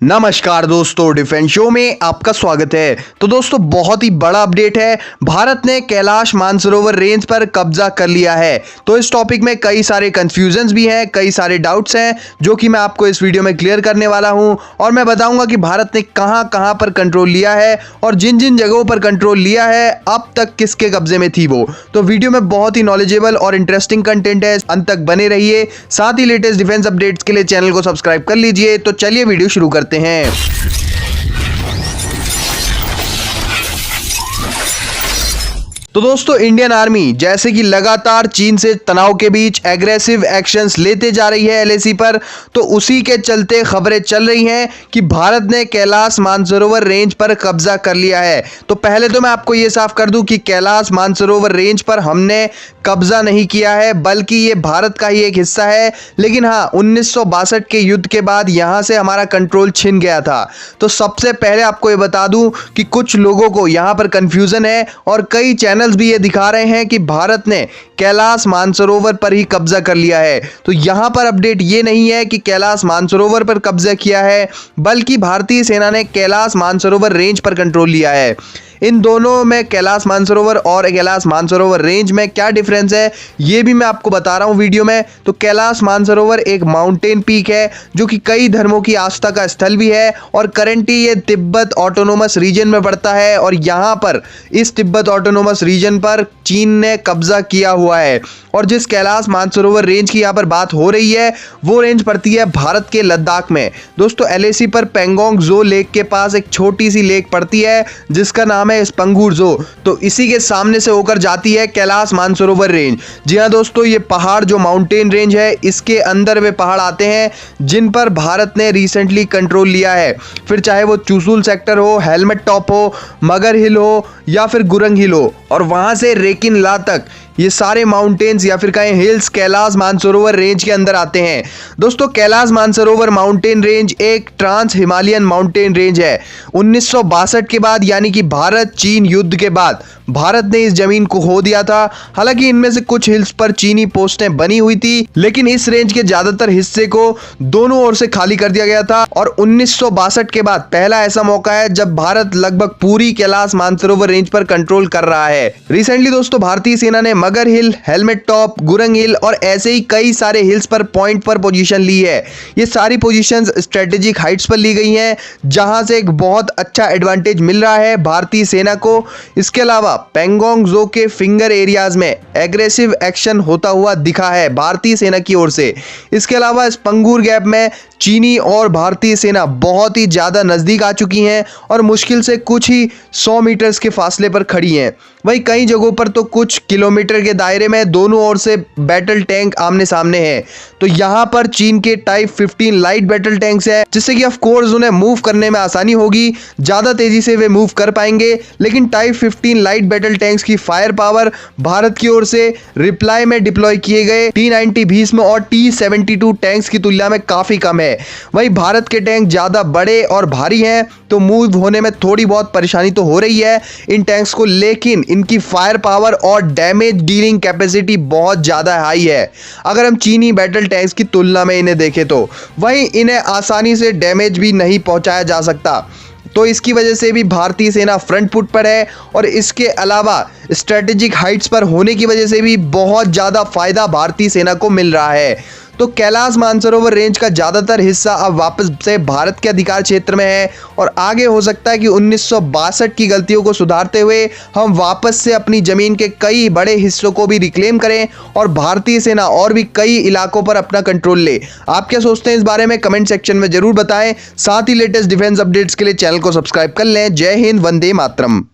नमस्कार दोस्तों, defence show में आपका स्वागत है। तो दोस्तों, बहुत ही बड़ा अपडेट है। भारत ने कैलाश मानसरोवर रेंज पर कब्जा कर लिया है। तो इस टॉपिक में कई सारे कंफ्यूजन्स भी हैं, कई सारे डाउट्स हैं जो कि मैं आपको इस वीडियो में क्लियर करने वाला हूं और मैं बताऊंगा कि भारत ने कहां पर कंट्रोल लिया है और जिन जिन जगहों पर कंट्रोल लिया है अब तक किसके कब्जे में थी वो। तो वीडियो में बहुत ही नॉलेजेबल और इंटरेस्टिंग कंटेंट है, अंत तक बने रहिए। साथ ही लेटेस्ट डिफेंस अपडेट्स के लिए चैनल को सब्सक्राइब कर लीजिए। तो चलिए वीडियो शुरू करते हैं। तो दोस्तों, इंडियन आर्मी जैसे कि लगातार चीन से तनाव के बीच एग्रेसिव एक्शंस लेते जा रही है एलएसी पर, तो उसी के चलते खबरें चल रही हैं कि भारत ने कैलाश मानसरोवर रेंज पर कब्जा कर लिया है। तो पहले तो मैं आपको यह साफ कर दूं कि कैलाश मानसरोवर रेंज पर हमने कब्जा नहीं किया है, बल्कि ये भारत का ही एक हिस्सा है। लेकिन हाँ, 1962 के युद्ध के बाद यहां से हमारा कंट्रोल छिन गया था। तो सबसे पहले आपको ये बता दूं कि कुछ लोगों को यहां पर कंफ्यूजन है और कई चैनल्स भी ये दिखा रहे हैं कि भारत ने कैलाश मानसरोवर पर ही कब्जा कर लिया है। तो यहां पर अपडेट ये नहीं है कि कैलाश मानसरोवर पर कब्जा किया है, बल्कि भारतीय सेना ने कैलाश मानसरोवर रेंज पर कंट्रोल लिया है। इन दोनों में, कैलाश मानसरोवर और कैलाश मानसरोवर रेंज में क्या डिफरेंस है ये भी मैं आपको बता रहा हूं वीडियो में। तो कैलाश मानसरोवर एक माउंटेन पीक है जो कि कई धर्मों की आस्था का स्थल भी है और करंटली ये तिब्बत ऑटोनोमस रीजन में पड़ता है और यहां पर इस तिब्बत ऑटोनोमस रीजन पर चीन ने कब्जा किया हुआ है। और जिस कैलाश मानसरोवर रेंज की यहां पर बात हो रही है वो रेंज पड़ती है भारत के लद्दाख में। दोस्तों, एलएसी पर पेंगोंग जो लेक के पास एक छोटी सी लेक पड़ती है जिसका नाम है स्पंगूर जो। तो इसी के सामने से होकर जाती है कैलाश मानसरोवर रेंज। जी हां दोस्तों, ये पहाड़ जो माउंटेन रेंज है इसके अंदर वे पहाड़ आते हैं जिन पर भारत ने रिसेंटली कंट्रोल लिया है। फिर चाहे वो चुशुल सेक्टर हो, हेलमेट टॉप हो, मगर हिल हो या फिर गुरंग हिल हो और वहां से रेकिन ला तक, ये सारे माउंटेन्स या फिर कहें हिल्स कैलाश मानसरोवर रेंज के अंदर आते हैं। दोस्तों, कैलाश मानसरोवर माउंटेन रेंज एक ट्रांस हिमालयन माउंटेन रेंज है। 1962 के बाद, यानी कि भारत चीन युद्ध के बाद भारत ने इस जमीन को खो दिया था। हालांकि इनमें से कुछ हिल्स पर चीनी पोस्टें बनी हुई थी, लेकिन इस रेंज के ज्यादातर हिस्से को दोनों ओर से खाली कर दिया गया था। और 1962 के बाद पहला ऐसा मौका है जब भारत लगभग पूरी कैलाश मानसरोवर रेंज पर कंट्रोल कर रहा है। रिसेंटली दोस्तों, भारतीय सेना ने मगर हिल, हेलमेट टॉप, गुरंग हिल और ऐसे ही कई सारे हिल्स पर पॉइंट पर पोजीशन ली है। ये सारी पोजीशंस स्ट्रेटेजिक हाइट्स पर ली गई हैं जहां से एक बहुत अच्छा एडवांटेज मिल रहा है भारतीय सेना को। इसके अलावा पेंगोंग जो के फिंगर एरियाज में एग्रेसिव एक्शन होता हुआ दिखा है भारतीय सेना की ओर से। इसके अलावा स्पंगूर गैप में चीनी और भारतीय सेना बहुत ही ज्यादा नजदीक आ चुकी हैं और मुश्किल से कुछ ही 100 मीटर्स के फासले पर खड़ी हैं। वहीं कई जगहों पर तो कुछ किलोमीटर के दायरे में दोनों ओर से बैटल टैंक आमने सामने हैं। तो यहाँ पर चीन के टाइप 15 लाइट बैटल टैंक्स है, जिससे कि ऑफ कोर्स उन्हें मूव करने में आसानी होगी, ज्यादा तेजी से वे मूव कर पाएंगे। लेकिन टाइप 15 लाइट बैटल टैंक्स की फायर पावर भारत की ओर से रिप्लाई में डिप्लॉय किए गए T-90 भीष्म और T-72 टैंक्स की तुलना में काफी कम है। वहीं भारत के टैंक ज्यादा बड़े और भारी हैं, तो मूव होने में थोड़ी बहुत परेशानी तो हो रही है इन टैंक्स को, लेकिन इनकी फायर पावर और डैमेज डीलिंग कैपेसिटी बहुत ज्यादा हाई है अगर हम चीनी बैटल टैंक्स की तुलना में इन्हें देखें तो। वहीं इन्हें आसानी से डैमेज भी नहीं पहुंचाया जा सकता, तो इसकी वजह से भी भारतीय सेना फ्रंट फुट पर है। और इसके अलावा स्ट्रेटेजिक हाइट्स पर होने की वजह से भी बहुत ज़्यादा फायदा भारतीय सेना को मिल रहा है। तो कैलाश मानसरोवर रेंज का ज़्यादातर हिस्सा अब वापस से भारत के अधिकार क्षेत्र में है और आगे हो सकता है कि 1962 की गलतियों को सुधारते हुए हम वापस से अपनी ज़मीन के कई बड़े हिस्सों को भी रिक्लेम करें और भारतीय सेना और भी कई इलाकों पर अपना कंट्रोल ले। आप क्या सोचते हैं इस बारे में कमेंट सेक्शन में जरूर बताएं। साथ ही लेटेस्ट डिफेंस अपडेट्स के लिए चैनल को सब्सक्राइब कर लें। जय हिंद, वंदे मातरम।